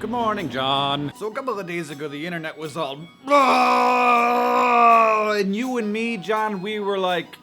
Good morning, John. So a couple of days ago, the internet was all, and you and me, John, we were like,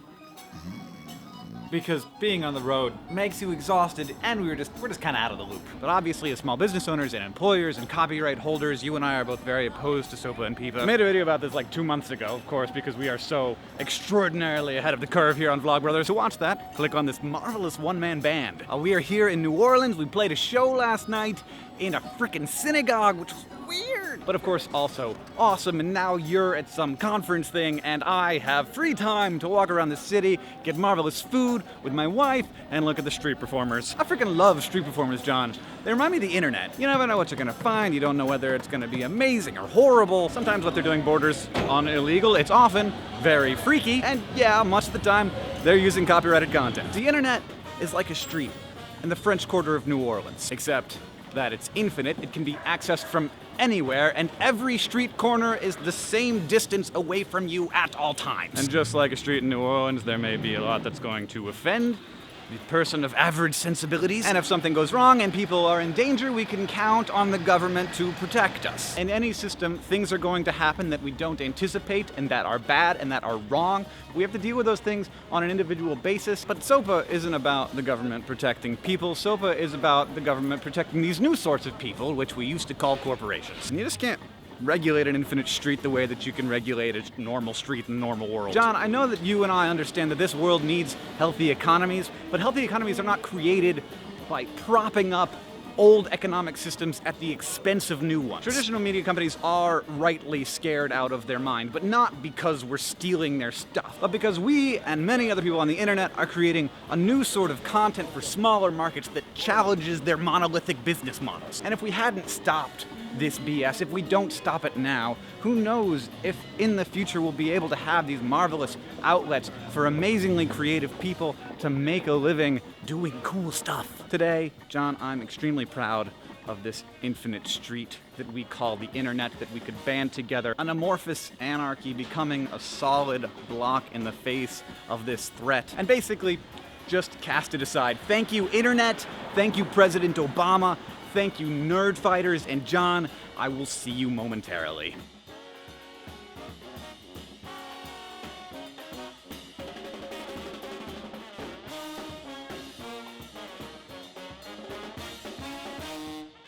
because being on the road makes you exhausted, and we're just kind of out of the loop. But obviously, as small business owners and employers and copyright holders, you and I are both very opposed to SOPA and PIPA. I made a video about this like 2 months ago, of course, because we are so extraordinarily ahead of the curve here on Vlogbrothers. To watch that, click on this marvelous one-man band. We are here in New Orleans. We played a show last night in a frickin' synagogue, which was weird, but of course also awesome. And now you're at some conference thing, and I have free time to walk around the city, get marvelous food with my wife, and look at the street performers. I freaking love street performers, John. They remind me of the internet. You never know what you're gonna find. You don't know whether it's gonna be amazing or horrible. Sometimes what they're doing borders on illegal. It's often very freaky, and yeah, much of the time they're using copyrighted content. The internet is like a street in the French Quarter of New Orleans, except that it's infinite. It can be accessed from anywhere, and every street corner is the same distance away from you at all times. And just like a street in New Orleans, there may be a lot that's going to offend the person of average sensibilities. And if something goes wrong and people are in danger, we can count on the government to protect us. In any system, things are going to happen that we don't anticipate and that are bad and that are wrong. We have to deal with those things on an individual basis. But SOPA isn't about the government protecting people. SOPA is about the government protecting these new sorts of people, which we used to call corporations. And you just can't regulate an infinite street the way that you can regulate a normal street in the normal world. John, I know that you and I understand that this world needs healthy economies, but healthy economies are not created by propping up old economic systems at the expense of new ones. Traditional media companies are rightly scared out of their mind, but not because we're stealing their stuff, but because we and many other people on the internet are creating a new sort of content for smaller markets that challenges their monolithic business models. And if we hadn't stopped this BS, if we don't stop it now, who knows if in the future we'll be able to have these marvelous outlets for amazingly creative people to make a living doing cool stuff. Today, John, I'm extremely proud of this infinite street that we call the internet, that we could band together an amorphous anarchy becoming a solid block in the face of this threat, and basically just cast it aside. Thank you, internet. Thank you, President Obama. Thank you, Nerdfighters, and John, I will see you momentarily.